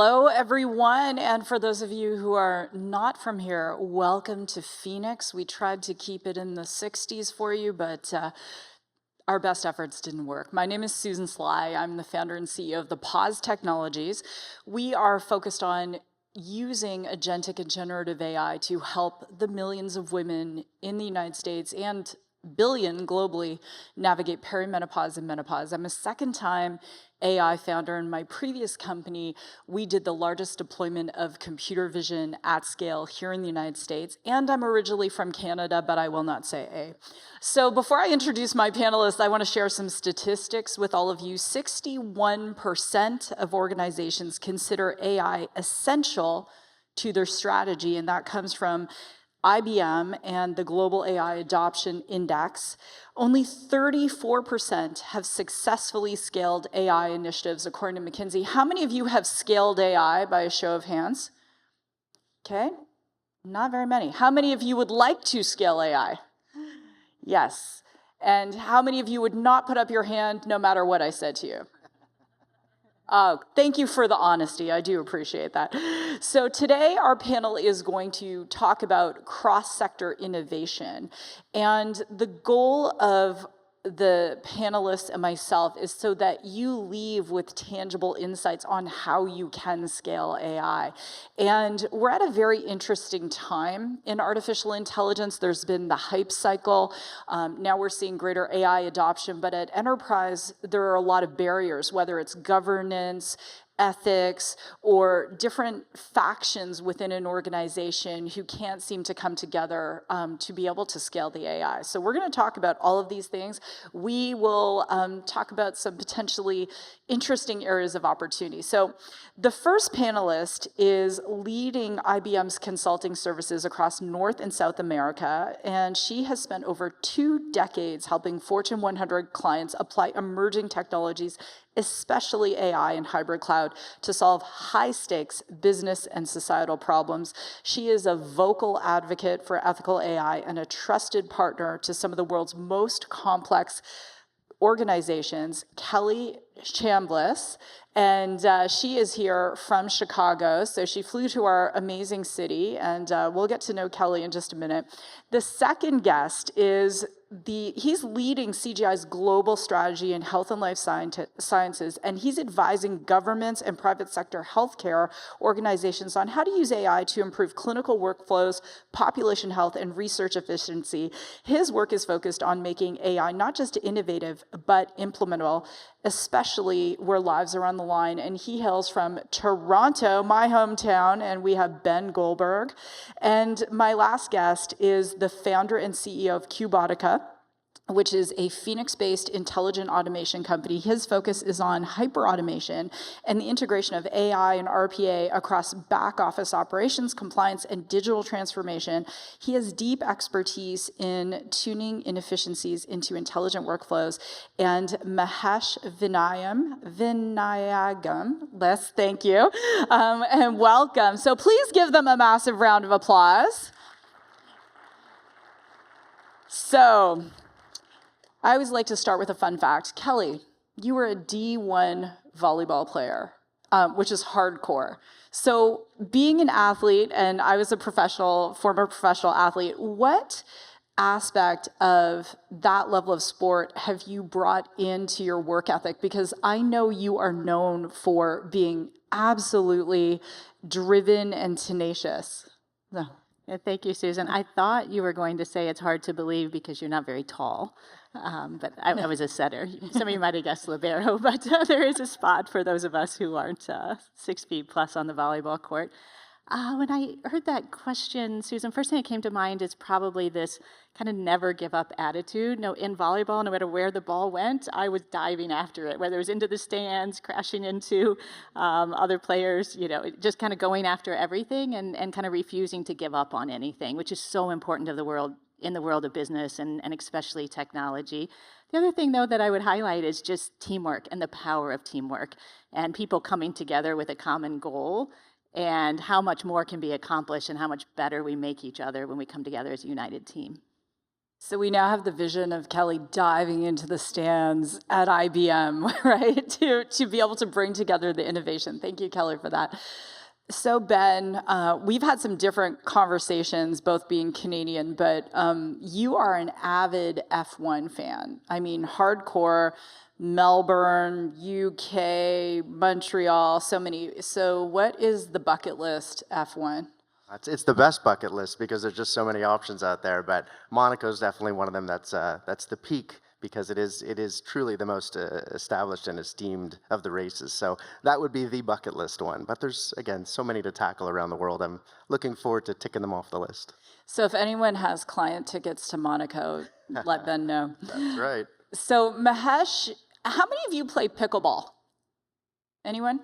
Hello, everyone, and for those of you who are not from here, welcome to Phoenix. We tried to keep it in the 60s for you, but our best efforts didn't work. My name is Susan Sly. I'm the founder and CEO of the Pause Technologies. We are focused on using agentic and generative AI to help the millions of women in the United States and billion globally navigate perimenopause and menopause. I'm a second-time AI founder. In my previous company, we did the largest deployment of computer vision at scale here in the United States. And I'm originally from Canada, but I will not say A. So before I introduce my panelists, I want to share some statistics with all of you. 61% of organizations consider AI essential to their strategy, and that comes from IBM and the Global AI Adoption Index. Only 34% have successfully scaled AI initiatives, according to McKinsey. How many of you have scaled AI by a show of hands? Okay, not very many. How many of you would like to scale AI? Yes. And how many of you would not put up your hand no matter what I said to you? Thank you for the honesty. I do appreciate that. So today our panel is going to talk about cross-sector innovation. And the goal of the panelists and myself is so that you leave with tangible insights on how you can scale AI. And we're at a very interesting time in artificial intelligence. There's been the hype cycle. Now we're seeing greater AI adoption, but at enterprise, there are a lot of barriers, whether it's governance, ethics, or different factions within an organization who can't seem to come together to be able to scale the AI. So we're going to talk about all of these things. We will talk about some potentially interesting areas of opportunity. So the first panelist is leading IBM's consulting services across North and South America, and she has spent over 2 decades helping Fortune 100 clients apply emerging technologies, especially AI and hybrid cloud, to solve high-stakes business and societal problems. She is a vocal advocate for ethical AI and a trusted partner to some of the world's most complex organizations, Kelly Chambliss, and she is here from Chicago, so she flew to our amazing city, and we'll get to know Kelly in just a minute. The second guest is he's leading CGI's global strategy in health and life sciences, and he's advising governments and private sector healthcare organizations on how to use AI to improve clinical workflows, population health, and research efficiency. His work is focused on making AI not just innovative, but implementable, especially where lives are on the line. And he hails from Toronto, my hometown, and we have Ben Goldberg. And my last guest is the founder and CEO of qBotica, which is a Phoenix-based intelligent automation company. His focus is on hyper-automation and the integration of AI and RPA across back-office operations, compliance, and digital transformation. He has deep expertise in tuning inefficiencies into intelligent workflows. And Mahesh Vinayagam, Les, thank you, and welcome. So please give them a massive round of applause. So, I always like to start with a fun fact. Kelly, you were a D1 volleyball player, which is hardcore. So being an athlete, and I was a former professional athlete, what aspect of that level of sport have you brought into your work ethic? Because I know you are known for being absolutely driven and tenacious. So. Thank you, Susan. I thought you were going to say it's hard to believe because you're not very tall, but I was a setter. Some of you might have guessed libero, but there is a spot for those of us who aren't 6 feet plus on the volleyball court. When I heard that question, Susan, first thing that came to mind is probably this kind of never give up attitude. No, in volleyball, no matter where the ball went, I was diving after it, whether it was into the stands, crashing into other players, just kind of going after everything and kind of refusing to give up on anything, which is so important in the world of business and especially technology. The other thing, though, that I would highlight is just teamwork and the power of teamwork and people coming together with a common goal, and how much more can be accomplished and how much better we make each other when we come together as a united team. So we now have the vision of Kelly diving into the stands at IBM, right, to be able to bring together the innovation. Thank you, Kelly, for that. So Ben, we've had some different conversations, both being Canadian, but you are an avid F1 fan. I mean, hardcore, Melbourne, UK, Montreal, so many. So what is the bucket list F1? It's the best bucket list because there's just so many options out there, but Monaco's definitely one of them that's the peak because it is truly the most established and esteemed of the races. So that would be the bucket list one. But there's, again, so many to tackle around the world. I'm looking forward to ticking them off the list. So if anyone has client tickets to Monaco, let Ben know. That's right. So Mahesh, how many of you play pickleball? Anyone?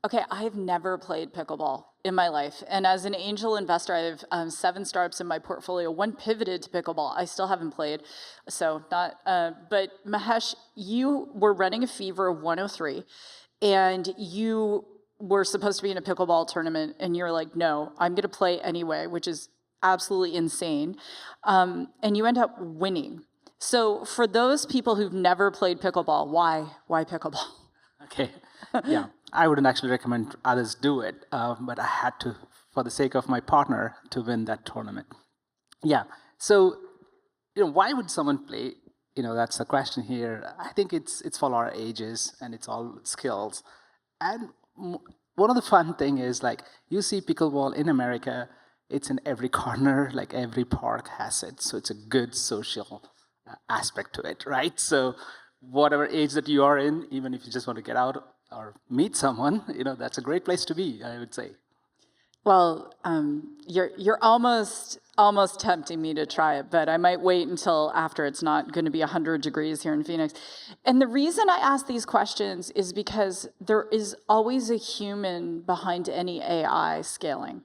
Okay, I have never played pickleball in my life. And as an angel investor, I have 7 startups in my portfolio. 1 pivoted to pickleball. I still haven't played, so not, but Mahesh, you were running a fever of 103, and you were supposed to be in a pickleball tournament, and you're like, no, I'm gonna play anyway, which is absolutely insane. And you end up winning. So for those people who've never played pickleball, why pickleball? Okay, yeah. I wouldn't actually recommend others do it, but I had to, for the sake of my partner, to win that tournament. Yeah, so, why would someone play? That's the question here. I think it's for our ages, and it's all skills. And one of the fun thing is, like, you see pickleball in America, it's in every corner, like every park has it, so it's a good social aspect to it, right? So whatever age that you are in, even if you just want to get out or meet someone, that's a great place to be, I would say. Well, you're almost tempting me to try it, but I might wait until after it's not going to be 100 degrees here in Phoenix. And the reason I ask these questions is because there is always a human behind any AI scaling.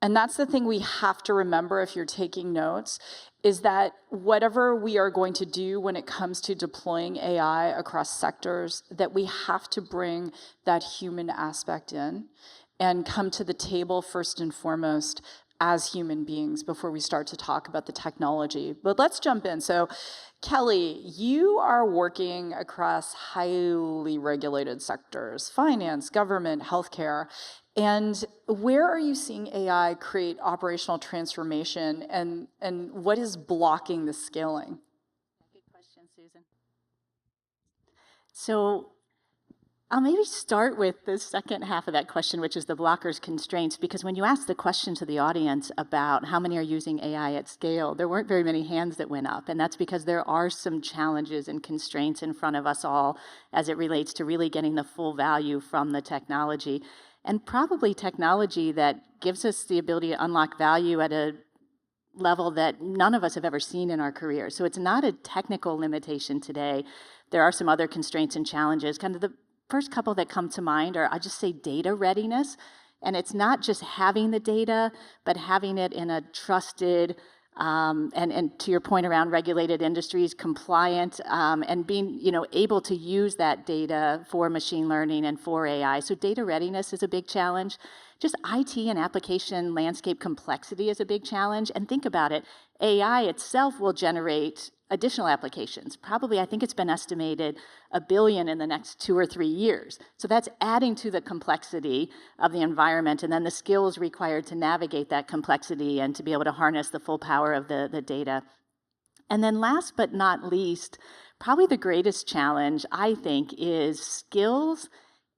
And that's the thing we have to remember if you're taking notes, is that whatever we are going to do when it comes to deploying AI across sectors, that we have to bring that human aspect in and come to the table first and foremost as human beings before we start to talk about the technology. But let's jump in. So Kelly, you are working across highly regulated sectors, finance, government, healthcare. And where are you seeing AI create operational transformation, and what is blocking the scaling? Good question, Susan. So I'll maybe start with the second half of that question, which is the blockers, constraints, because when you ask the question to the audience about how many are using AI at scale, there weren't very many hands that went up, and that's because there are some challenges and constraints in front of us all as it relates to really getting the full value from the technology. And probably technology that gives us the ability to unlock value at a level that none of us have ever seen in our career. So it's not a technical limitation today. There are some other constraints and challenges. Kind of the first couple that come to mind are, I'll just say, data readiness. And it's not just having the data, but having it in a trusted, and to your point around regulated industries, compliant, and being able to use that data for machine learning and for AI. So data readiness is a big challenge. Just IT and application landscape complexity is a big challenge. And think about it, AI itself will generate additional applications. Probably, I think it's been estimated 1 billion in the next 2 or 3 years. So that's adding to the complexity of the environment, and then the skills required to navigate that complexity and to be able to harness the full power of the data. And then last but not least, probably the greatest challenge, I think, is skills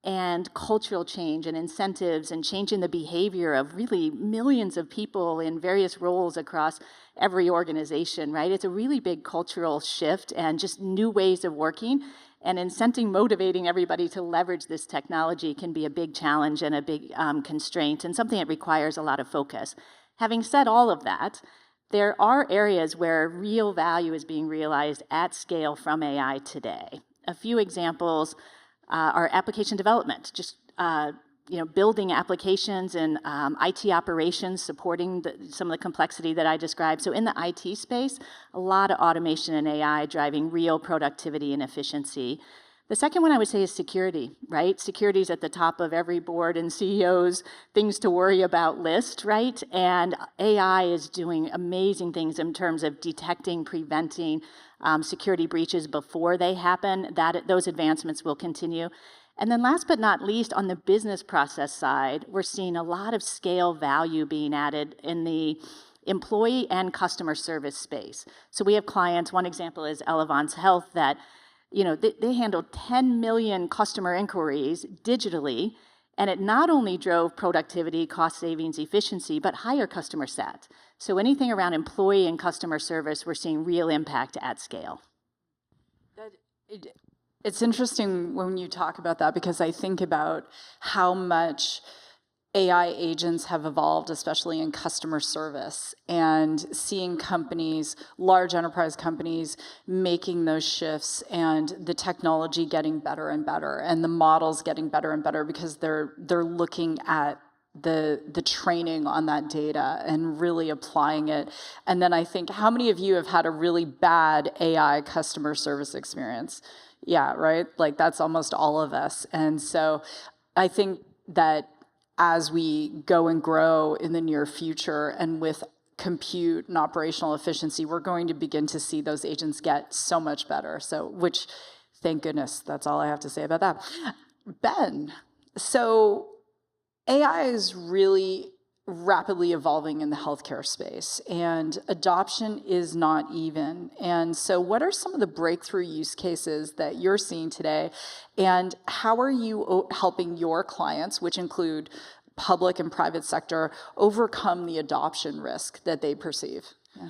and cultural change and incentives and changing the behavior of really millions of people in various roles across every organization, right? It's a really big cultural shift and just new ways of working, and incenting, motivating everybody to leverage this technology can be a big challenge and a big constraint, and something that requires a lot of focus. Having said all of that, there are areas where real value is being realized at scale from AI today. A few examples are application development, just building applications and IT operations, supporting some of the complexity that I described. So in the IT space, a lot of automation and AI driving real productivity and efficiency. The second one I would say is security, right? Security is at the top of every board and CEO's things to worry about list, right? And AI is doing amazing things in terms of detecting, preventing security breaches before they happen. Those advancements will continue. And then last but not least, on the business process side, we're seeing a lot of scale value being added in the employee and customer service space. So we have clients, one example is Elevance Health, that they handled 10 million customer inquiries digitally, and it not only drove productivity, cost savings, efficiency, but higher customer sat. So anything around employee and customer service, we're seeing real impact at scale. It's interesting when you talk about that, because I think about how much AI agents have evolved, especially in customer service, and seeing companies, large enterprise companies, making those shifts, and the technology getting better and better, and the models getting better and better, because they're looking at the training on that data and really applying it. And then I think, how many of you have had a really bad AI customer service experience? Yeah, right? Like, that's almost all of us. And so I think that as we go and grow in the near future, and with compute and operational efficiency, we're going to begin to see those agents get so much better. So, which, thank goodness, that's all I have to say about that. Ben, so AI is really rapidly evolving in the healthcare space, and adoption is not even. And so what are some of the breakthrough use cases that you're seeing today, and how are you helping your clients, which include public and private sector, overcome the adoption risk that they perceive?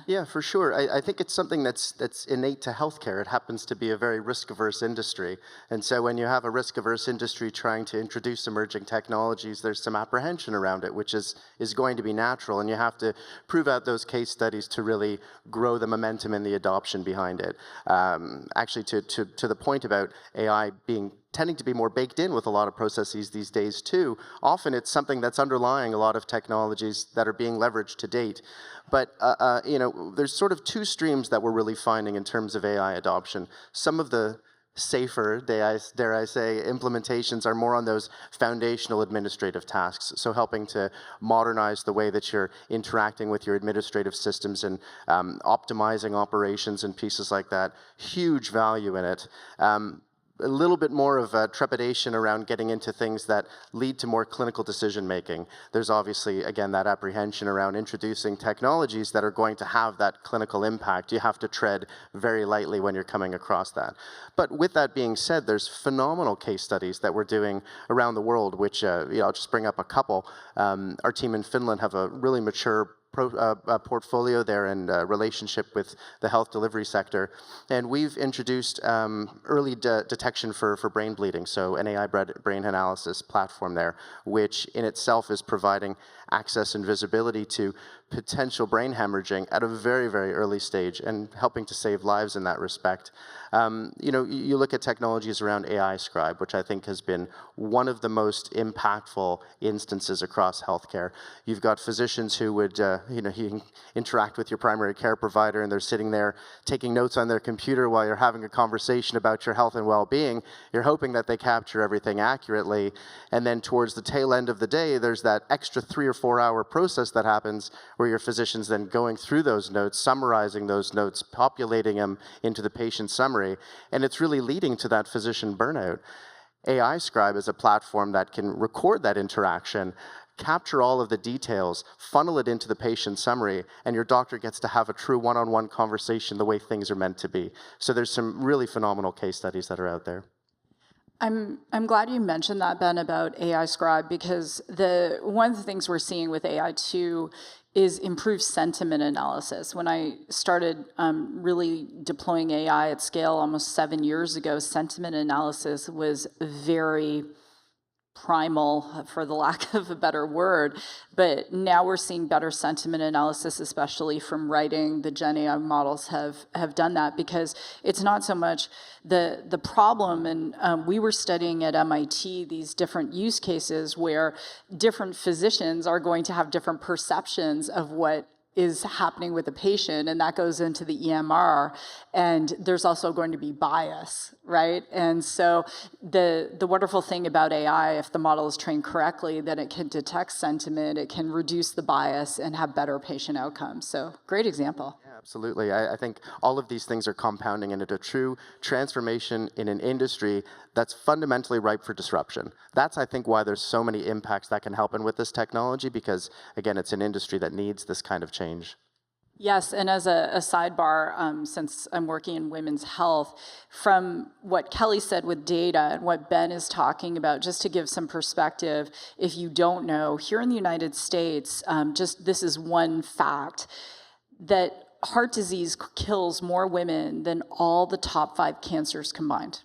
Yeah, for sure. I think it's something that's innate to healthcare. It happens to be a very risk-averse industry. And so when you have a risk-averse industry trying to introduce emerging technologies, there's some apprehension around it, which is going to be natural. And you have to prove out those case studies to really grow the momentum and the adoption behind it. Actually, to the point about AI tending to be more baked in with a lot of processes these days too. Often it's something that's underlying a lot of technologies that are being leveraged to date. But there's sort of two streams that we're really finding in terms of AI adoption. Some of the safer, dare I say, implementations are more on those foundational administrative tasks. So helping to modernize the way that you're interacting with your administrative systems and optimizing operations and pieces like that. Huge value in it. A little bit more of a trepidation around getting into things that lead to more clinical decision making. There's obviously, again, that apprehension around introducing technologies that are going to have that clinical impact. You have to tread very lightly when you're coming across that. But with that being said, there's phenomenal case studies that we're doing around the world, which I'll just bring up a couple. Our team in Finland have a really mature portfolio there and relationship with the health delivery sector. And we've introduced early detection for brain bleeding, so an AI brain analysis platform there, which in itself is providing access and visibility to potential brain hemorrhaging at a very, very early stage and helping to save lives in that respect. You look at technologies around AI Scribe, which I think has been one of the most impactful instances across healthcare. You've got physicians who would, you interact with your primary care provider, and they're sitting there taking notes on their computer while you're having a conversation about your health and well-being. You're hoping that they capture everything accurately, and then towards the tail end of the day, there's that extra 3 or 4 hour process that happens where your physician's then going through those notes, summarizing those notes, populating them into the patient summary, and it's really leading to that physician burnout. AI Scribe is a platform that can record that interaction, capture all of the details, funnel it into the patient summary, and your doctor gets to have a true one-on-one conversation the way things are meant to be. So there's some really phenomenal case studies that are out there. I'm glad you mentioned that, Ben, about AI Scribe, because one of the things we're seeing with AI too is improved sentiment analysis. When I started really deploying AI at scale almost 7 years ago, sentiment analysis was very primal, for the lack of a better word, but now we're seeing better sentiment analysis, especially from writing. The Gen AI models have done that, because it's not so much the problem, and we were studying at MIT these different use cases where different physicians are going to have different perceptions of what is happening with the patient, and that goes into the EMR, and there's also going to be bias, right? And so the wonderful thing about AI, if the model is trained correctly, then it can detect sentiment, it can reduce the bias, and have better patient outcomes. So great example. Yeah, absolutely. I think all of these things are compounding into a true transformation in an industry that's fundamentally ripe for disruption. That's, I think, why there's so many impacts that can happen with this technology, because, again, it's an industry that needs this kind of change. Yes, and as a sidebar, since I'm working in women's health, from what Kelly said with data and what Ben is talking about, just to give some perspective, if you don't know, here in the United States, just this is one fact, that heart disease kills more women than all the top 5 cancers combined.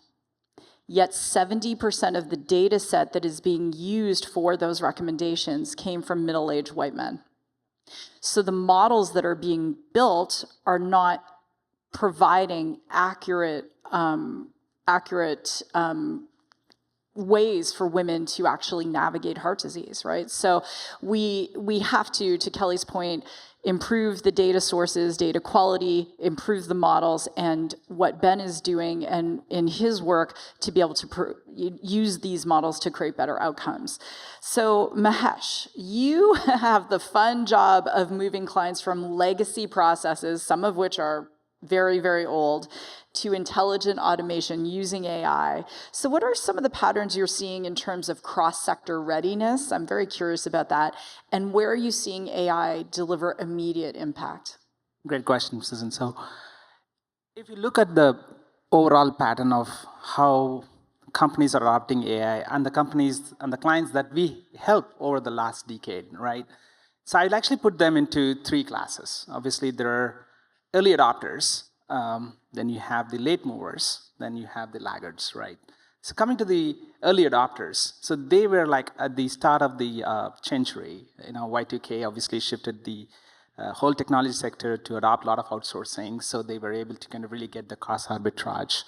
Yet 70% of the data set that is being used for those recommendations came from middle-aged white men. So the models that are being built are not providing accurate ways for women to actually navigate heart disease, right? So we have to Kelly's point, improve the data sources, data quality, improve the models, and what Ben is doing and in his work to be able to use these models to create better outcomes. So Mahesh, you have the fun job of moving clients from legacy processes, some of which are very, very old, to intelligent automation using AI. So what are some of the patterns you're seeing in terms of cross-sector readiness? I'm very curious about that. And where are you seeing AI deliver immediate impact? Great question, Susan. So if you look at the overall pattern of how companies are adopting AI and the companies and the clients that we help over the last decade, right? So I'd actually put them into 3 classes. Obviously, there are early adopters, then you have the late movers, then you have the laggards, right? So coming to the early adopters, so they were like at the start of the century, Y2K obviously shifted the whole technology sector to adopt a lot of outsourcing, so they were able to kind of really get the cost arbitrage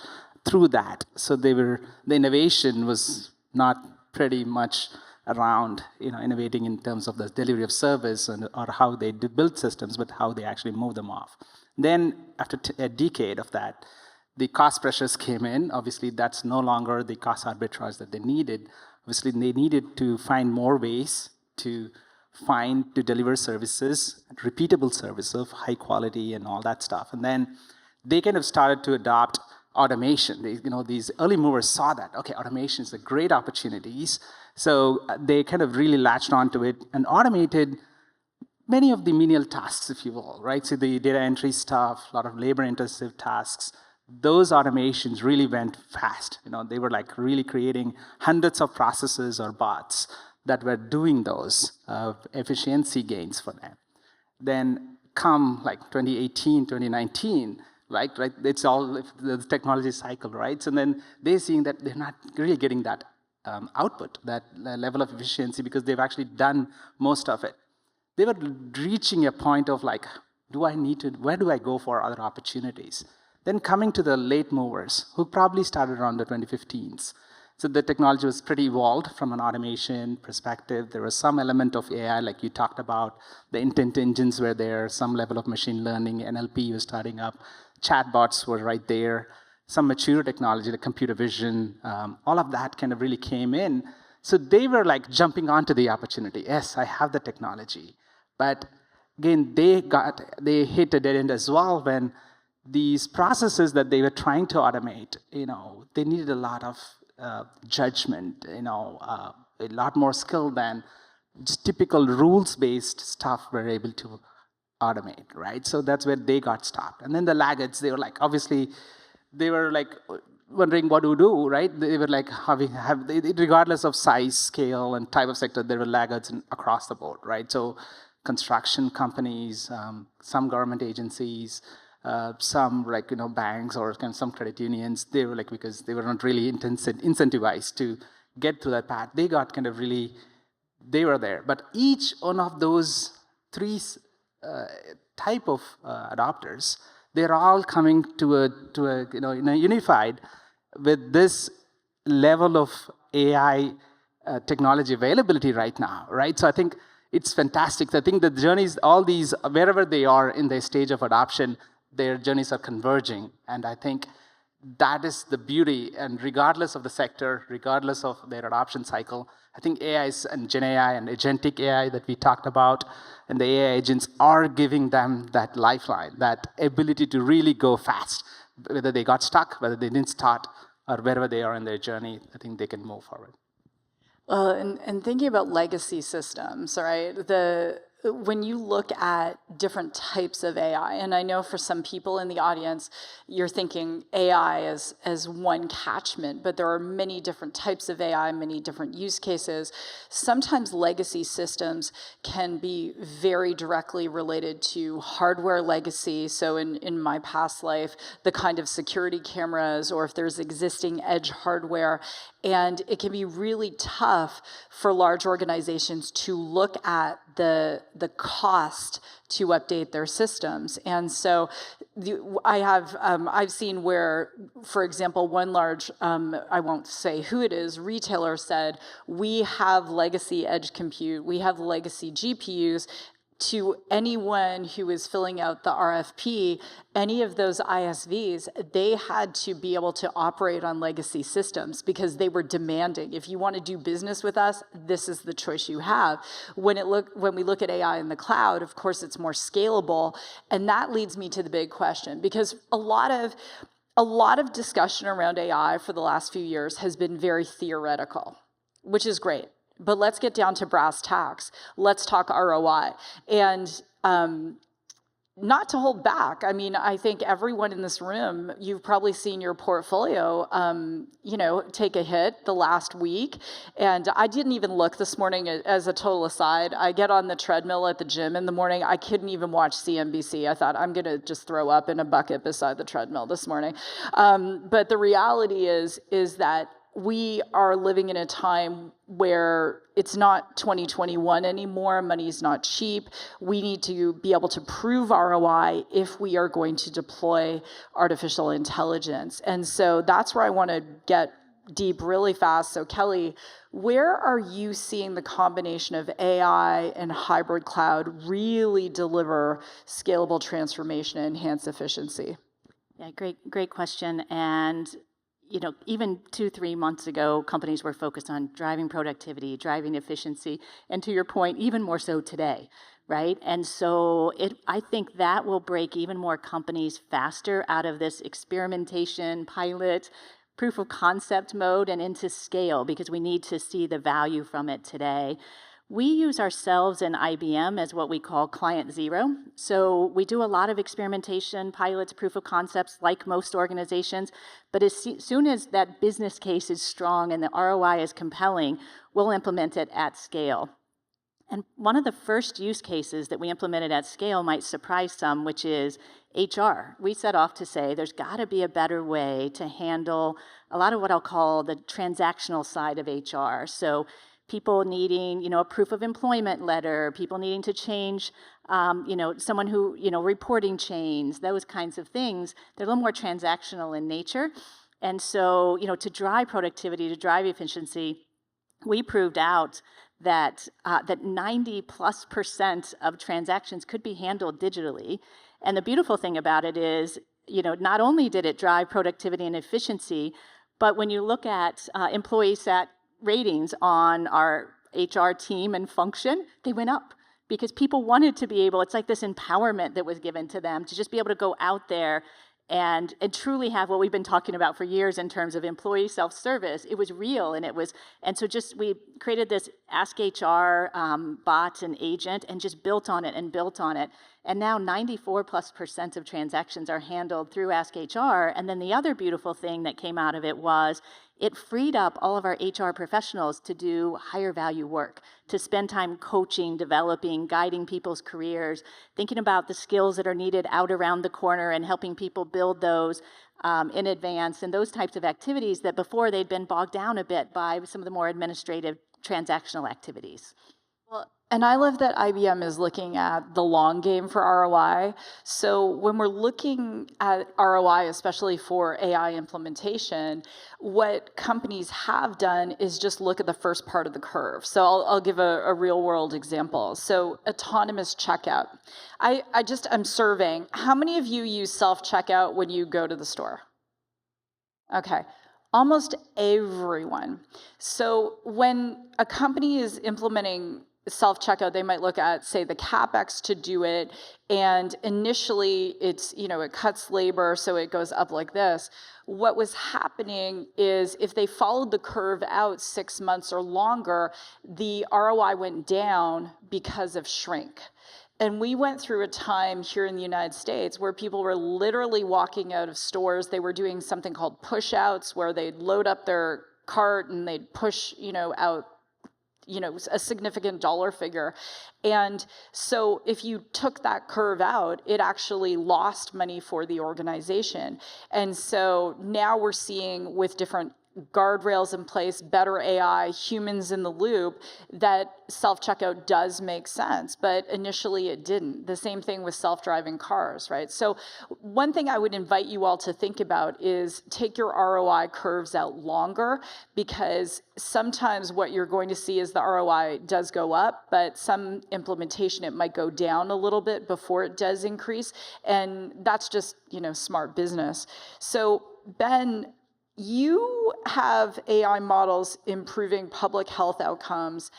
through that. So the innovation was not pretty much around innovating in terms of the delivery of service or how they build systems, but how they actually move them off. Then after a decade of that, the cost pressures came in. Obviously, that's no longer the cost arbitrage that they needed. Obviously, they needed to find more ways to deliver services, repeatable service of high quality and all that stuff. And then they kind of started to adopt automation. These early movers saw that, okay, automation is a great opportunities. So they kind of really latched onto it and automated many of the menial tasks, if you will, right? So the data entry stuff, a lot of labor-intensive tasks, those automations really went fast. They were like really creating hundreds of processes or bots that were doing those efficiency gains for them. Then come like 2018, 2019, right? It's all the technology cycle, right? So then they're seeing that they're not really getting that output, that level of efficiency, because they've actually done most of it. They were reaching a point of like, where do I go for other opportunities? Then coming to the late movers, who probably started around the 2015s. So the technology was pretty evolved from an automation perspective. There was some element of AI, like you talked about. The intent engines were there, some level of machine learning, NLP was starting up. Chatbots were right there. Some mature technology, like computer vision, all of that kind of really came in. So they were like jumping onto the opportunity. Yes, I have the technology. But again, they hit a dead end as well when these processes that they were trying to automate, they needed a lot of judgment, a lot more skill than just typical rules-based stuff we're able to automate, right? So that's where they got stopped. And then the laggards, they were like, obviously, they were like wondering what to do, right? They were like regardless of size, scale, and type of sector, there were laggards across the board, right? So construction companies, some government agencies, some like banks or some credit unions, they were like, because they were not really incentivized to get to that path, they got kind of really, they were there. But each one of those 3 type of adopters, they're all coming to a unified with this level of AI technology availability right now, right? So I think it's fantastic. I think the journeys, all these, wherever they are in their stage of adoption, their journeys are converging. And I think that is the beauty. And regardless of the sector, regardless of their adoption cycle, I think AI and Gen AI and agentic AI that we talked about, and the AI agents are giving them that lifeline, that ability to really go fast. Whether they got stuck, whether they didn't start, or wherever they are in their journey, I think they can move forward. Well, and thinking about legacy systems, right? When you look at different types of AI, and I know for some people in the audience, you're thinking AI as one catchment, but there are many different types of AI, many different use cases. Sometimes legacy systems can be very directly related to hardware legacy. So in my past life, the kind of security cameras, or if there's existing edge hardware, and it can be really tough for large organizations to look at the cost to update their systems. And so I've seen where, for example, one large, I won't say who it is, retailer said, we have legacy edge compute, we have legacy GPUs. To anyone who is filling out the RFP, any of those ISVs, they had to be able to operate on legacy systems because they were demanding, if you want to do business with us, this is the choice you have. When we look at AI in the cloud, of course, it's more scalable, and that leads me to the big question, because a lot of discussion around AI for the last few years has been very theoretical, which is great. But let's get down to brass tacks. Let's talk ROI. And not to hold back. I mean, I think everyone in this room, you've probably seen your portfolio, take a hit the last week. And I didn't even look this morning, as a total aside. I get on the treadmill at the gym in the morning. I couldn't even watch CNBC. I thought, I'm going to just throw up in a bucket beside the treadmill this morning. But the reality is that we are living in a time where it's not 2021 anymore. Money's not cheap. We need to be able to prove ROI if we are going to deploy artificial intelligence. And so that's where I want to get deep really fast. So Kelly, where are you seeing the combination of AI and hybrid cloud really deliver scalable transformation and enhance efficiency? Yeah, great question. And even 2-3 months ago, companies were focused on driving productivity, driving efficiency, and to your point, even more so today, right? And so I think that will break even more companies faster out of this experimentation, pilot, proof of concept mode and into scale, because we need to see the value from it today. We use ourselves in IBM as what we call client zero. So we do a lot of experimentation, pilots, proof of concepts, like most organizations. But as soon as that business case is strong and the ROI is compelling, we'll implement it at scale. And one of the first use cases that we implemented at scale might surprise some, which is HR. We set off to say there's got to be a better way to handle a lot of what I'll call the transactional side of HR. So people needing, a proof of employment letter, people needing to change, someone who, reporting chains, those kinds of things. They're a little more transactional in nature. And so, to drive productivity, to drive efficiency, we proved out that 90+% of transactions could be handled digitally. And the beautiful thing about it is, not only did it drive productivity and efficiency, but when you look at employee sat ratings on our HR team and function, they went up because people wanted to be able, it's like this empowerment that was given to them to just be able to go out there and truly have what we've been talking about for years in terms of employee self-service. It was real, and so we created this Ask HR bot and agent and just built on it. And now 94+% of transactions are handled through Ask HR. And then the other beautiful thing that came out of it was it freed up all of our HR professionals to do higher value work, to spend time coaching, developing, guiding people's careers, thinking about the skills that are needed out around the corner and helping people build those in advance, and those types of activities that before they'd been bogged down a bit by some of the more administrative transactional activities. Well, And I love that IBM is looking at the long game for ROI. So when we're looking at ROI, especially for AI implementation, what companies have done is just look at the first part of the curve. So I'll give a real world example. So autonomous checkout. I'm surveying. How many of you use self-checkout when you go to the store? Okay. Almost everyone. So when a company is implementing self-checkout, they might look at, say, the CapEx to do it, and initially it's, it cuts labor, so it goes up like this. What was happening is if they followed the curve out 6 months or longer, the ROI went down because of shrink. And we went through a time here in the United States where people were literally walking out of stores. They were doing something called push-outs, where they'd load up their cart and they'd push, out a significant dollar figure. And so if you took that curve out, it actually lost money for the organization. And so now we're seeing, with different guardrails in place, better AI, humans in the loop, that self-checkout does make sense, but initially it didn't. The same thing with self-driving cars, right? So one thing I would invite you all to think about is take your ROI curves out longer, because sometimes what you're going to see is the ROI does go up, but some implementation, it might go down a little bit before it does increase, and that's just, smart business. So Ben, you have AI models improving public health outcomes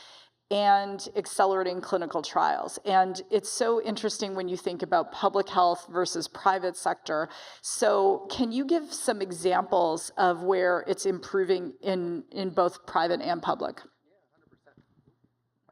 and accelerating clinical trials. And it's so interesting when you think about public health versus private sector. So can you give some examples of where it's improving in both private and public?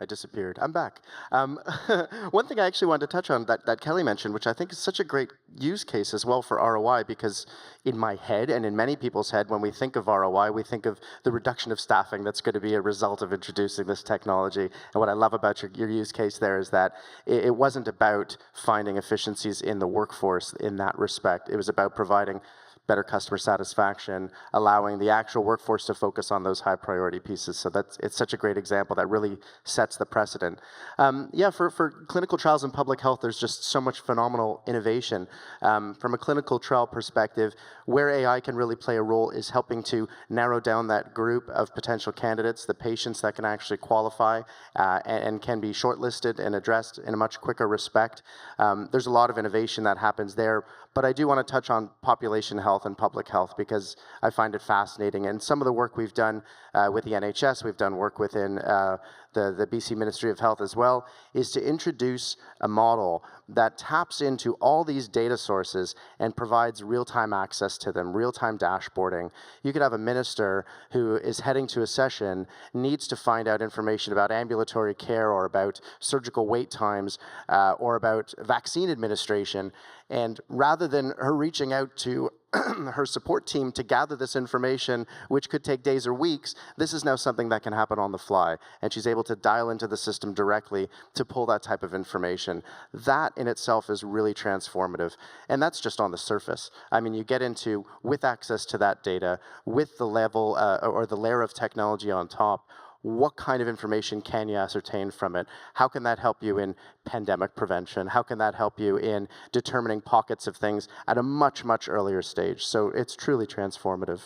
I disappeared. I'm back. One thing I actually wanted to touch on that Kelly mentioned, which I think is such a great use case as well for ROI, because in my head and in many people's head, when we think of ROI, we think of the reduction of staffing that's going to be a result of introducing this technology. And what I love about your use case there is that it wasn't about finding efficiencies in the workforce in that respect. It was about providing better customer satisfaction, allowing the actual workforce to focus on those high priority pieces. So it's such a great example that really sets the precedent. For clinical trials and public health, there's just so much phenomenal innovation. From a clinical trial perspective, where AI can really play a role is helping to narrow down that group of potential candidates, the patients that can actually qualify and can be shortlisted and addressed in a much quicker respect. There's a lot of innovation that happens there, but I do want to touch on population health and public health, because I find it fascinating. And some of the work we've done with the NHS, we've done work within the BC Ministry of Health as well, is to introduce a model that taps into all these data sources and provides real-time access to them, real-time dashboarding. You could have a minister who is heading to a session, needs to find out information about ambulatory care or about surgical wait times or about vaccine administration, and rather than her reaching out to her support team to gather this information, which could take days or weeks, this is now something that can happen on the fly. And she's able to dial into the system directly to pull that type of information. That in itself is really transformative. And that's just on the surface. I mean, you get into, with access to that data, with the level or the layer of technology on top, what kind of information can you ascertain from it? How can that help you in pandemic prevention? How can that help you in determining pockets of things at a much, much earlier stage? So it's truly transformative.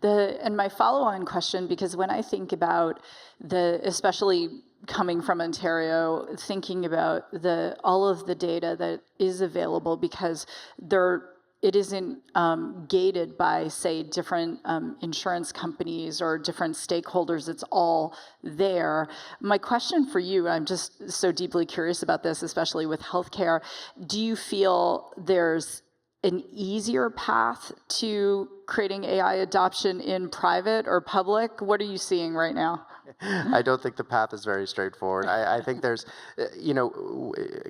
And my follow-on question, because when I think about especially coming from Ontario, thinking about all of the data that is available, because it isn't gated by, say, different insurance companies or different stakeholders. It's all there. My question for you, I'm just so deeply curious about this, especially with healthcare. Do you feel there's an easier path to creating AI adoption in private or public? What are you seeing right now? I don't think the path is very straightforward. I think there's,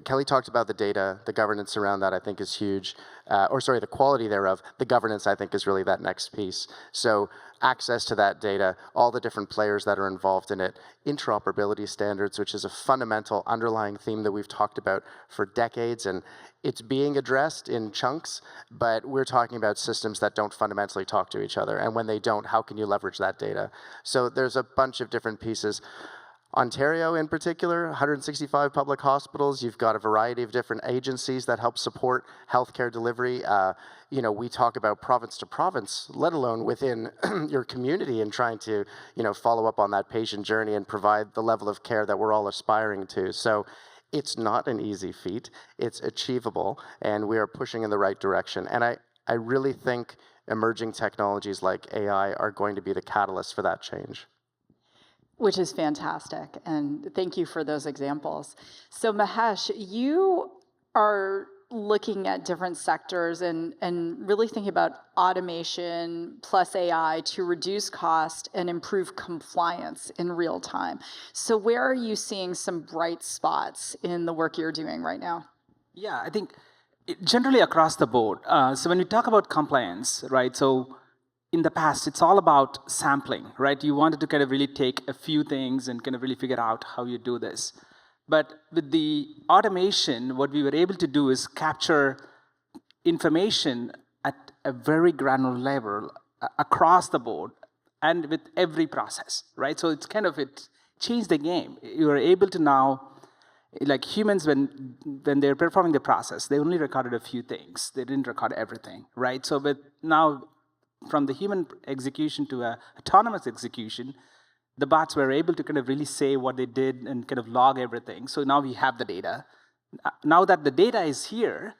Kelly talked about the data, the governance around that I think is huge, the quality thereof. The governance I think is really that next piece. So access to that data, all the different players that are involved in it, interoperability standards, which is a fundamental underlying theme that we've talked about for decades, and it's being addressed in chunks, but we're talking about systems that don't fundamentally talk to each other. And when they don't, how can you leverage that data? So there's a bunch of different pieces. Ontario in particular, 165 public hospitals. You've got a variety of different agencies that help support healthcare delivery. We talk about province to province, let alone within your community, and trying to, follow up on that patient journey and provide the level of care that we're all aspiring to. So it's not an easy feat. It's achievable, and we are pushing in the right direction. And I really think emerging technologies like AI are going to be the catalyst for that change. Which is fantastic, and thank you for those examples. So Mahesh, you are looking at different sectors and really thinking about automation plus AI to reduce cost and improve compliance in real time. So where are you seeing some bright spots in the work you're doing right now? Yeah, I think generally across the board. So when we talk about compliance, right, so in the past, it's all about sampling, right? You wanted to kind of really take a few things and kind of really figure out how you do this. But with the automation, what we were able to do is capture information at a very granular level across the board and with every process, right? So it's kind of, it changed the game. You are able to now, like humans, when they're performing the process, they only recorded a few things. They didn't record everything, right? So with now, from the human execution to autonomous execution, the bots were able to kind of really say what they did and kind of log everything. So now we have the data. Now that the data is here,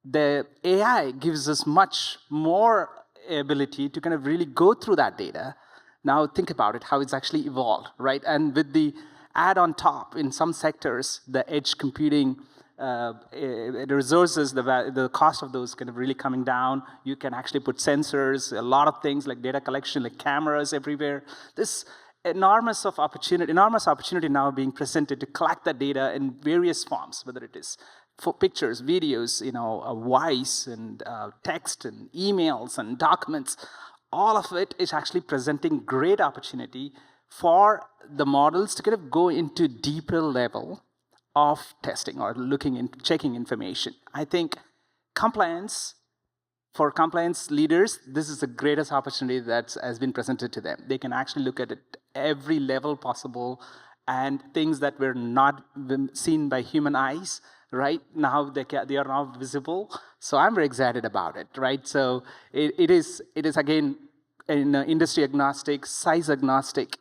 the AI gives us much more ability to kind of really go through that data. Now think about it, how it's actually evolved, right? And with the add on top, in some sectors, the edge computing the resources, the cost of those kind of really coming down. You can actually put sensors, a lot of things like data collection, like cameras everywhere. This enormous opportunity now being presented to collect that data in various forms, whether it is for pictures, videos, voice and text and emails and documents. All of it is actually presenting great opportunity for the models to kind of go into deeper level of testing or looking into checking information. I think for compliance leaders, this is the greatest opportunity that has been presented to them. They can actually look at it every level possible, and things that were not seen by human eyes, right? Now they are now visible. So I'm very excited about it, right? So it is again industry agnostic, size agnostic.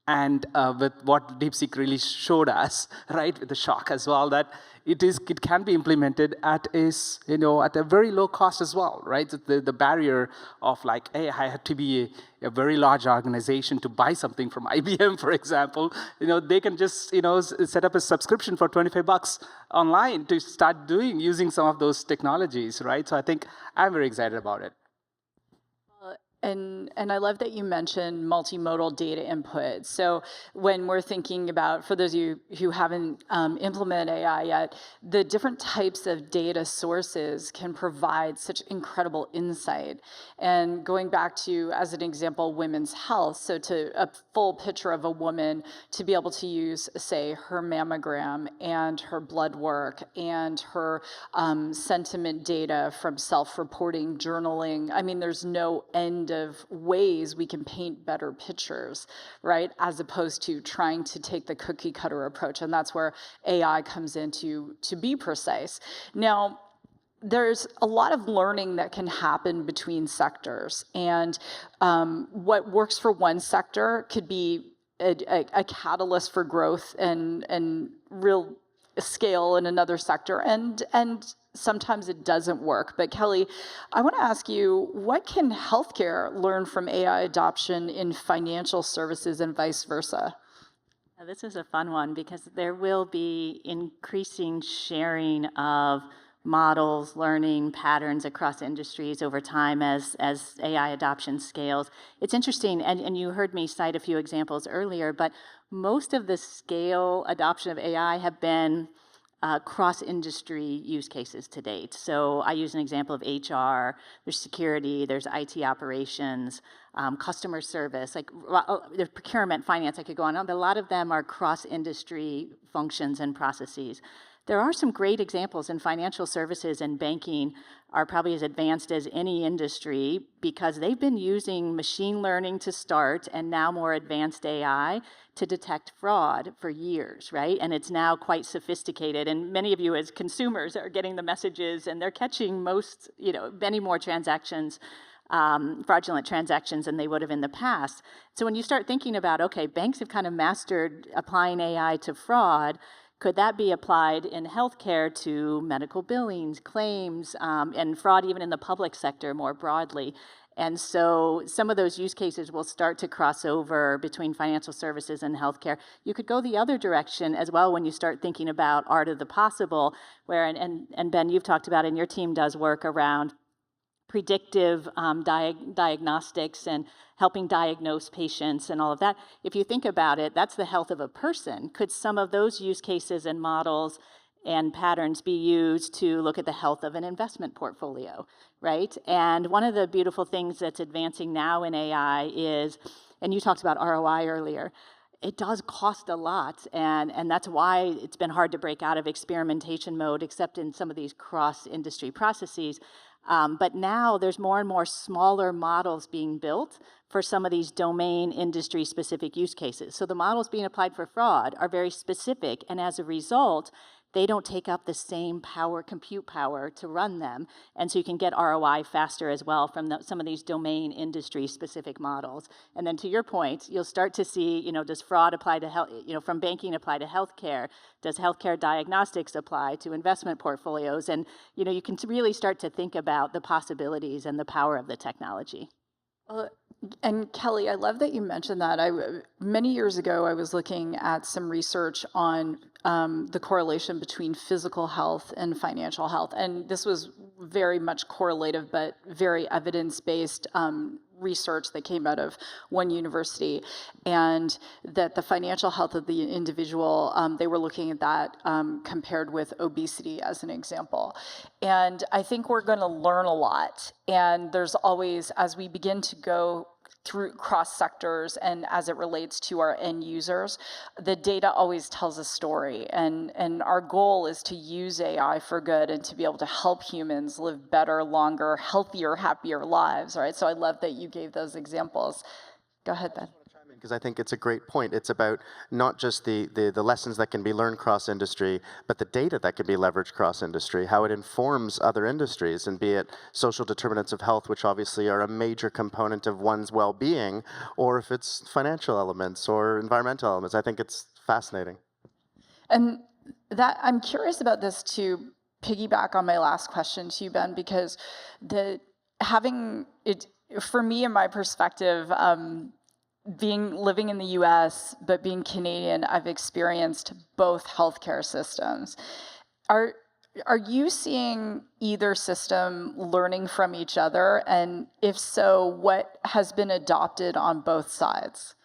And with what DeepSeek really showed us, right, with the shock as well, that it can be implemented at a very low cost as well, right? The barrier of like, hey, I have to be a very large organization to buy something from IBM, for example. They can just set up a subscription for $25 online to start using some of those technologies, right? So I think I'm very excited about it. And I love that you mentioned multimodal data input. So when we're thinking about, for those of you who haven't implemented AI yet, the different types of data sources can provide such incredible insight. And going back to, as an example, women's health, so to a full picture of a woman, to be able to use, say, her mammogram and her blood work and her sentiment data from self-reporting, journaling. I mean, there's no end of ways we can paint better pictures, right? As opposed to trying to take the cookie cutter approach. And that's where AI comes in to be precise. Now, there's a lot of learning that can happen between sectors. And what works for one sector could be a catalyst for growth and real scale in another sector. And sometimes it doesn't work. But Kelly, I want to ask you, what can healthcare learn from AI adoption in financial services and vice versa? Now, this is a fun one because there will be increasing sharing of models, learning patterns across industries over time as AI adoption scales. It's interesting, and you heard me cite a few examples earlier, but most of the scale adoption of AI have been cross-industry use cases to date. So I use an example of HR, there's security, there's IT operations, customer service, like there's procurement, finance, I could go on, but a lot of them are cross-industry functions and processes. there are some great examples in financial services and banking are probably as advanced as any industry because they've been using machine learning to start and now more advanced AI to detect fraud for years, right? And it's now quite sophisticated. And many of you as consumers are getting the messages and they're catching many more transactions, fraudulent transactions than they would have in the past. So when you start thinking about, okay, banks have kind of mastered applying AI to fraud, could that be applied in healthcare to medical billings, claims, and fraud even in the public sector more broadly? And so some of those use cases will start to cross over between financial services and healthcare. You could go the other direction as well when you start thinking about art of the possible, where, and Ben, you've talked about, and your team does work around predictive diagnostics and helping diagnose patients and all of that. If you think about it, that's the health of a person. Could some of those use cases and models and patterns be used to look at the health of an investment portfolio, right? And one of the beautiful things that's advancing now in AI is, and you talked about ROI earlier, it does cost a lot, and that's why it's been hard to break out of experimentation mode, except in some of these cross-industry processes. But now there's more and more smaller models being built for some of these domain industry-specific use cases. So the models being applied for fraud are very specific, and as a result, they don't take up the same compute power to run them. And so you can get ROI faster as well from some of these domain industry-specific models. And then to your point, you'll start to see, does fraud apply to health, from banking apply to healthcare? Does healthcare diagnostics apply to investment portfolios? And, you can really start to think about the possibilities and the power of the technology. And Kelly, I love that you mentioned that. Many years ago, I was looking at some research on the correlation between physical health and financial health. And this was very much correlative, but very evidence-based research that came out of one university. And that the financial health of the individual, they were looking at that compared with obesity as an example. And I think we're going to learn a lot. And there's always, as we begin to go through cross sectors and as it relates to our end users, the data always tells a story. And our goal is to use AI for good and to be able to help humans live better, longer, healthier, happier lives, right? So I love that you gave those examples. Go ahead, Ben. Because I think it's a great point. It's about not just the lessons that can be learned cross-industry, but the data that can be leveraged cross-industry, how it informs other industries, and be it social determinants of health, which obviously are a major component of one's well-being, or if it's financial elements or environmental elements. I think it's fascinating. And that I'm curious about this to piggyback on my last question to you, Ben, because having it, for me, in my perspective, living in the US, but being Canadian, I've experienced both healthcare systems. Are you seeing either system learning from each other? And if so, what has been adopted on both sides?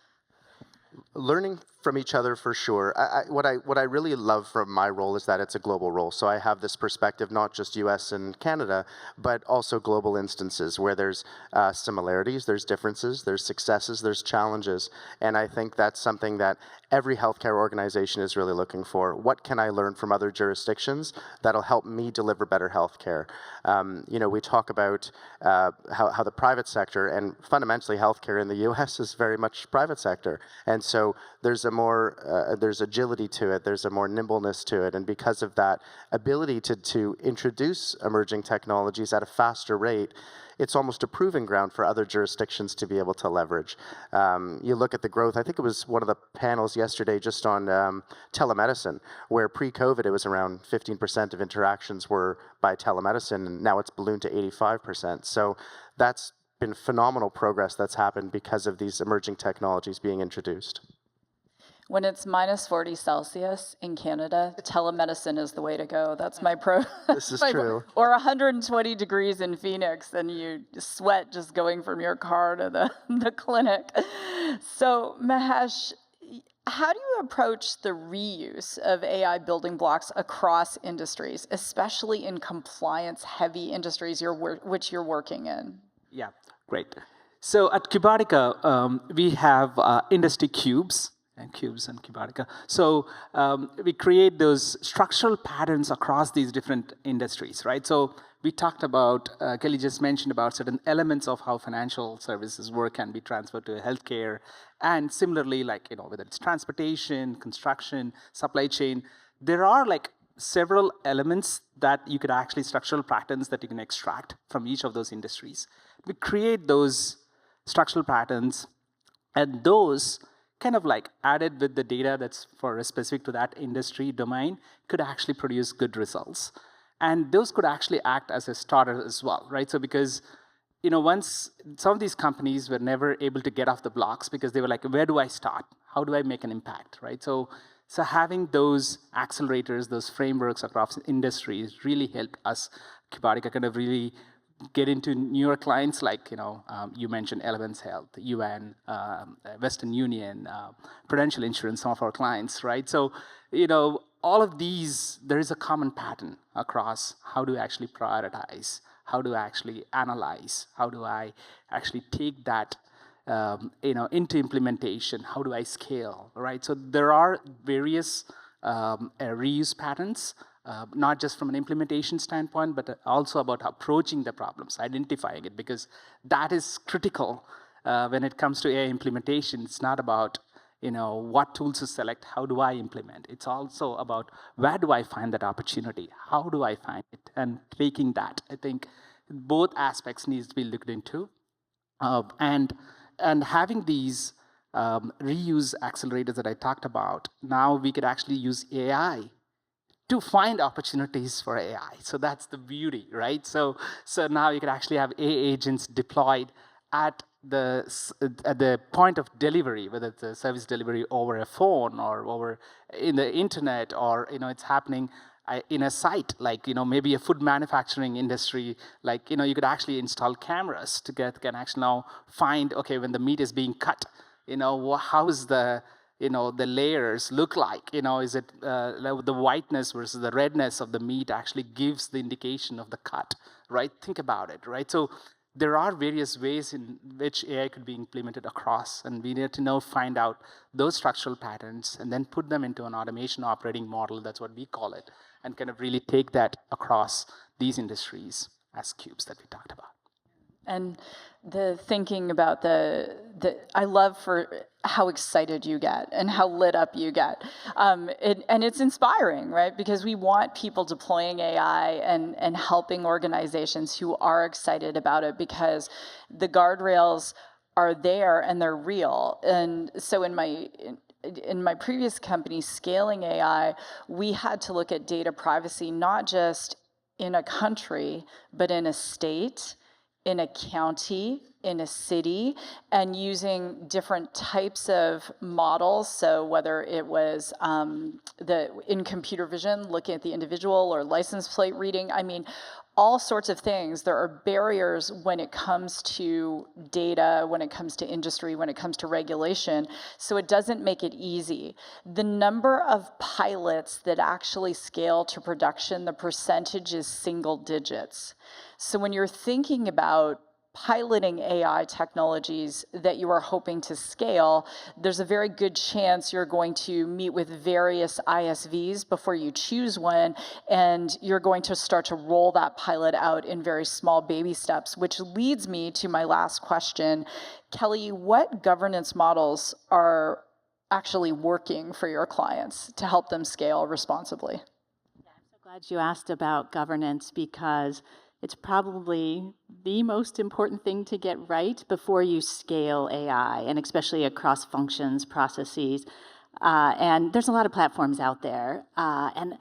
Learning from each other for sure. What I really love from my role is that it's a global role. So I have this perspective, not just US and Canada, but also global instances where there's similarities, there's differences, there's successes, there's challenges. And I think that's something that every healthcare organization is really looking for. What can I learn from other jurisdictions that'll help me deliver better healthcare? We talk about how the private sector, and fundamentally healthcare in the US is very much private sector. And so there's agility to it, there's a more nimbleness to it, and because of that ability to introduce emerging technologies at a faster rate, it's almost a proving ground for other jurisdictions to be able to leverage. You look at the growth, I think it was one of the panels yesterday just on telemedicine, where pre-COVID it was around 15% of interactions were by telemedicine, and now it's ballooned to 85%. So that's been phenomenal progress that's happened because of these emerging technologies being introduced. When it's minus 40 Celsius in Canada, telemedicine is the way to go. That's my This is true. Or 120 degrees in Phoenix, and you sweat just going from your car to the clinic. So, Mahesh, how do you approach the reuse of AI building blocks across industries, especially in compliance-heavy industries which you're working in? Yeah, great. So at qBotica, we have industry cubes. and qubes and qBotica. So we create those structural patterns across these different industries, right? So we talked about, Kelly just mentioned about certain elements of how financial services work can be transferred to healthcare. And similarly, like, whether it's transportation, construction, supply chain, there are like several elements that you could actually, structural patterns that you can extract from each of those industries. We create those structural patterns, and those kind of like added with the data that's for specific to that industry domain could actually produce good results. And those could actually act as a starter as well, right? So because, once some of these companies were never able to get off the blocks because they were like, where do I start? How do I make an impact, right? So having those accelerators, those frameworks across industries really helped us, qBotica, kind of really get into newer clients like, you mentioned Elevance Health, UN, Western Union, Prudential Insurance, some of our clients, right? So, all of these, there is a common pattern across how do I actually prioritize, how do I actually analyze, how do I actually take that into implementation, how do I scale, right? So there are various reuse patterns, not just from an implementation standpoint, but also about approaching the problems, identifying it, because that is critical when it comes to AI implementation. It's not about what tools to select, how do I implement. It's also about where do I find that opportunity, how do I find it, and taking that. I think both aspects needs to be looked into, and having these reuse accelerators that I talked about. Now we could actually use AI to find opportunities for AI. So that's the beauty, right? So now you could actually have AI agents deployed at the point of delivery, whether it's a service delivery over a phone or over in the internet, or it's happening in a site like maybe a food manufacturing industry. Like you could actually install cameras to can actually now find, okay, when the meat is being cut, how is the the layers look like? Is it the whiteness versus the redness of the meat actually gives the indication of the cut, right? Think about it, right? So there are various ways in which AI could be implemented across, and we need to now find out those structural patterns and then put them into an automation operating model, that's what we call it, and kind of really take that across these industries as cubes that we talked about. And the thinking about I love for how excited you get and how lit up you get. And it's inspiring, right? Because we want people deploying AI and helping organizations who are excited about it, because the guardrails are there and they're real. And so in my previous company, scaling AI, we had to look at data privacy, not just in a country, but in a state, in a county, in a city, and using different types of models. So whether it was in computer vision, looking at the individual, or license plate reading, all sorts of things. There are barriers when it comes to data, when it comes to industry, when it comes to regulation. So it doesn't make it easy. The number of pilots that actually scale to production, the percentage is single digits. So when you're thinking about piloting AI technologies that you are hoping to scale, there's a very good chance you're going to meet with various ISVs before you choose one, and you're going to start to roll that pilot out in very small baby steps, which leads me to my last question. Kelly, what governance models are actually working for your clients to help them scale responsibly? Yeah, I'm so glad you asked about governance, because it's probably the most important thing to get right before you scale AI, and especially across functions, processes. And there's a lot of platforms out there. And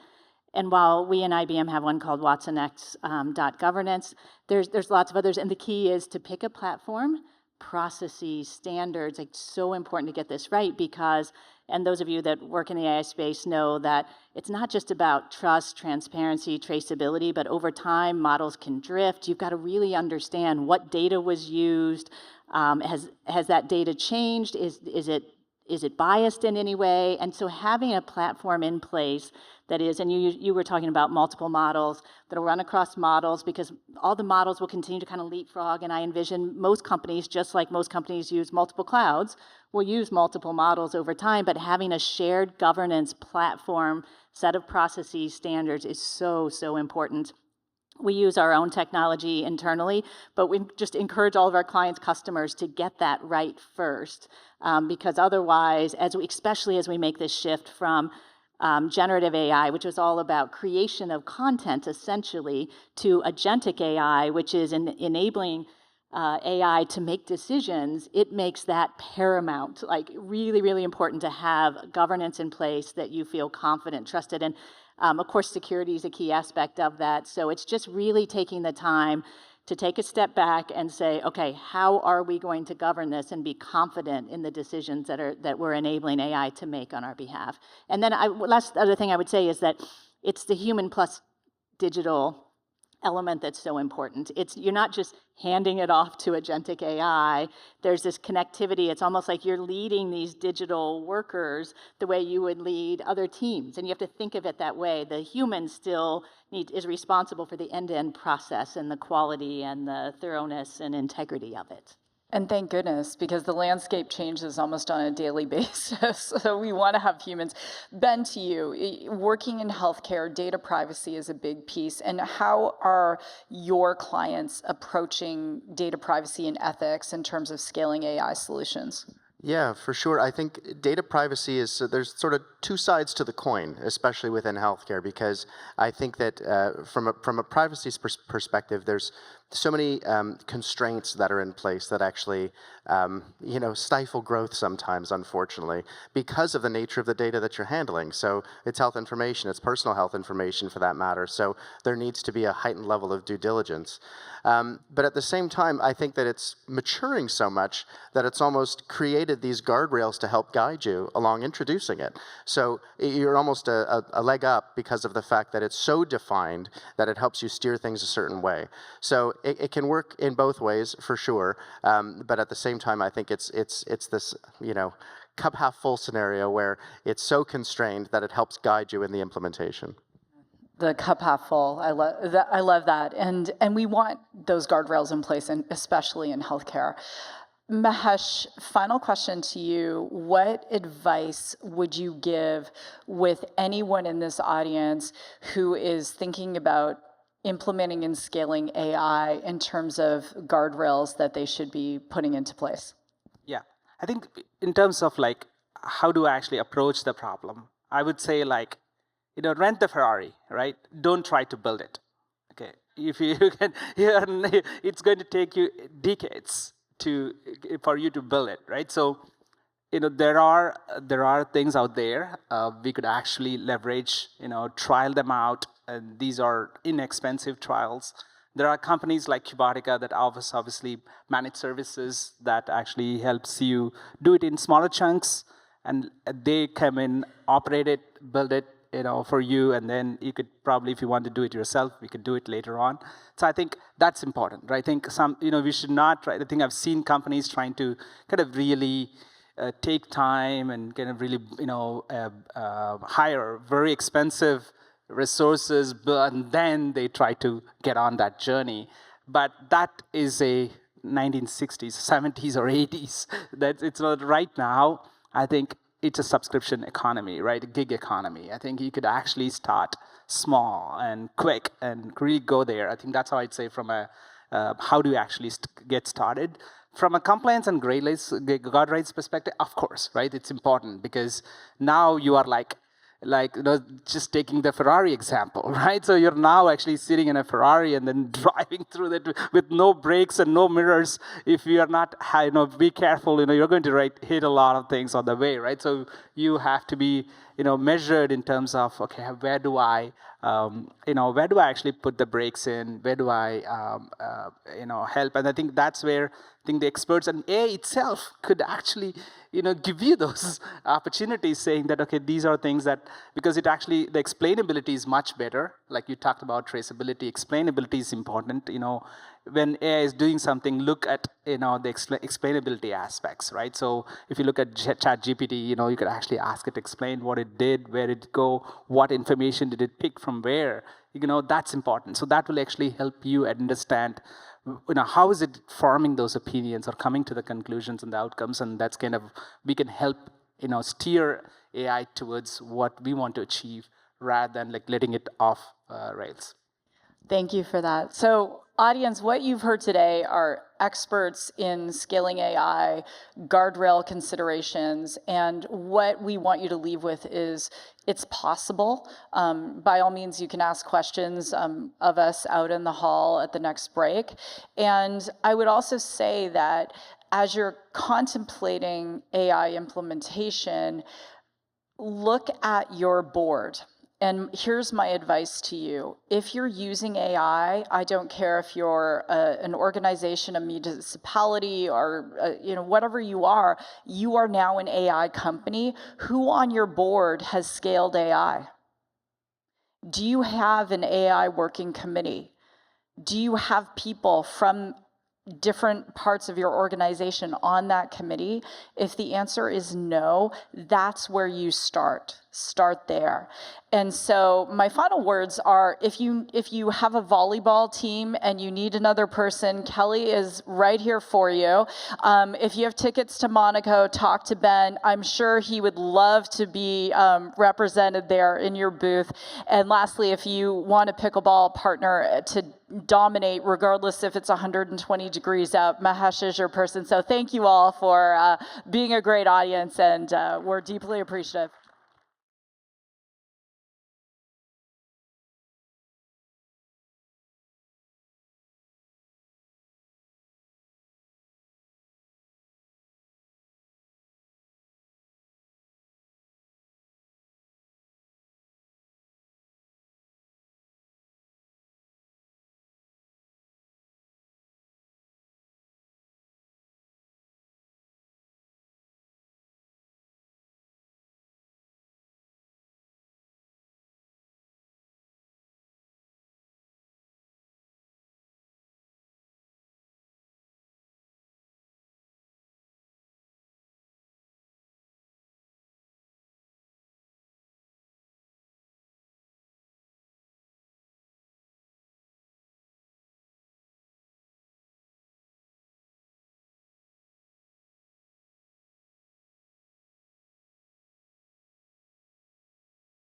while we in IBM have one called WatsonX.governance, there's lots of others. And the key is to pick a platform, processes, standards. It's so important to get this right, because, and those of you that work in the AI space know that it's not just about trust, transparency, traceability, but over time, models can drift. You've got to really understand what data was used. Has that data changed? Is it is it biased in any way? And so having a platform in place that is, and you were talking about multiple models that'll run across models, because all the models will continue to kind of leapfrog, and I envision most companies, just like most companies use multiple clouds, will use multiple models over time, but having a shared governance platform, set of processes, standards is so, so important. We use our own technology internally, but we just encourage all of our clients, customers to get that right first, because otherwise, especially as we make this shift from generative AI, which is all about creation of content essentially, to agentic AI, which is enabling AI to make decisions, it makes that paramount, like really, really important to have governance in place that you feel confident, trusted, and of course, security is a key aspect of that. So it's just really taking the time to take a step back and say, okay, how are we going to govern this and be confident in the decisions that we're enabling AI to make on our behalf? And then last other thing I would say is that it's the human plus digital element that's so important. You're not just handing it off to agentic AI. There's this connectivity. It's almost like you're leading these digital workers the way you would lead other teams. And you have to think of it that way. The human still is responsible for the end-to-end process and the quality and the thoroughness and integrity of it. And thank goodness, because the landscape changes almost on a daily basis. So we want to have humans. Ben, to you, working in healthcare, data privacy is a big piece. And how are your clients approaching data privacy and ethics in terms of scaling AI solutions? Yeah, for sure. I think data privacy is, so there's sort of two sides to the coin, especially within healthcare, because I think that from a privacy perspective, there's so many constraints that are in place that actually, stifle growth sometimes, unfortunately, because of the nature of the data that you're handling. So it's health information, it's personal health information for that matter. So there needs to be a heightened level of due diligence. But at the same time, I think that it's maturing so much that it's almost created these guardrails to help guide you along introducing it. So you're almost a leg up because of the fact that it's so defined that it helps you steer things a certain way. So it can work in both ways for sure. But at the same time, I think it's this, cup half full scenario where it's so constrained that it helps guide you in the implementation. The cup half full. I love that. And we want those guardrails in place, and especially in healthcare. Mahesh, final question to you. What advice would you give with anyone in this audience who is thinking about implementing and scaling AI in terms of guardrails that they should be putting into place? Yeah, I think in terms of how do I actually approach the problem, I would say rent the Ferrari, right? Don't try to build it. Okay, if you can, it's going to take you decades for you to build it, right? So, there are things out there we could actually leverage, trial them out, and these are inexpensive trials. There are companies like qBotica that offers obviously managed services that actually helps you do it in smaller chunks, and they come in, operate it, build it, for you, and then you could probably, if you want to do it yourself, we could do it later on. So I think that's important, right? I think we should not try. I think I've seen companies trying to kind of really take time and kind of really, hire very expensive resources, and then they try to get on that journey. But that is a 1960s, 70s, or 80s. It's not right now. I think it's a subscription economy, right? A gig economy. I think you could actually start small and quick and really go there. I think that's how I'd say from a how do you actually get started. From a compliance and guardrails perspective, of course, right? It's important because now you are just taking the Ferrari example, right? So you're now actually sitting in a Ferrari and then driving through that with no brakes and no mirrors. If you are not, be careful, you're going to hit a lot of things on the way, right? So you have to be, measured in terms of, okay, where do I actually put the brakes in? Where do I, help? And I think that's where the experts and AI itself could actually, give you those opportunities, saying that, okay, these are things that, because it actually, the explainability is much better. Like you talked about traceability, explainability is important. when AI is doing something, look at the explainability aspects, right? So if you look at ChatGPT, you could actually ask it to explain what it did, where did it go, what information did it pick from where. That's important. So that will actually help you understand, how is it forming those opinions or coming to the conclusions and the outcomes, and that's kind of, we can help, steer AI towards what we want to achieve rather than like letting it off rails. Thank you for that. So, audience, what you've heard today are experts in scaling AI, guardrail considerations, and what we want you to leave with is it's possible. By all means, you can ask questions of us out in the hall at the next break. And I would also say that as you're contemplating AI implementation, look at your board. And here's my advice to you. If you're using AI, I don't care if you're an organization, a municipality, or whatever you are now an AI company. Who on your board has scaled AI? Do you have an AI working committee? Do you have people from different parts of your organization on that committee? If the answer is no, that's where you start. Start there. And so my final words are, if you have a volleyball team and you need another person, Kelly is right here for you. If you have tickets to Monaco, talk to Ben. I'm sure he would love to be represented there in your booth. And lastly, if you want a pickleball partner to dominate, regardless if it's 120 degrees out, Mahesh is your person. So thank you all for being a great audience, and we're deeply appreciative.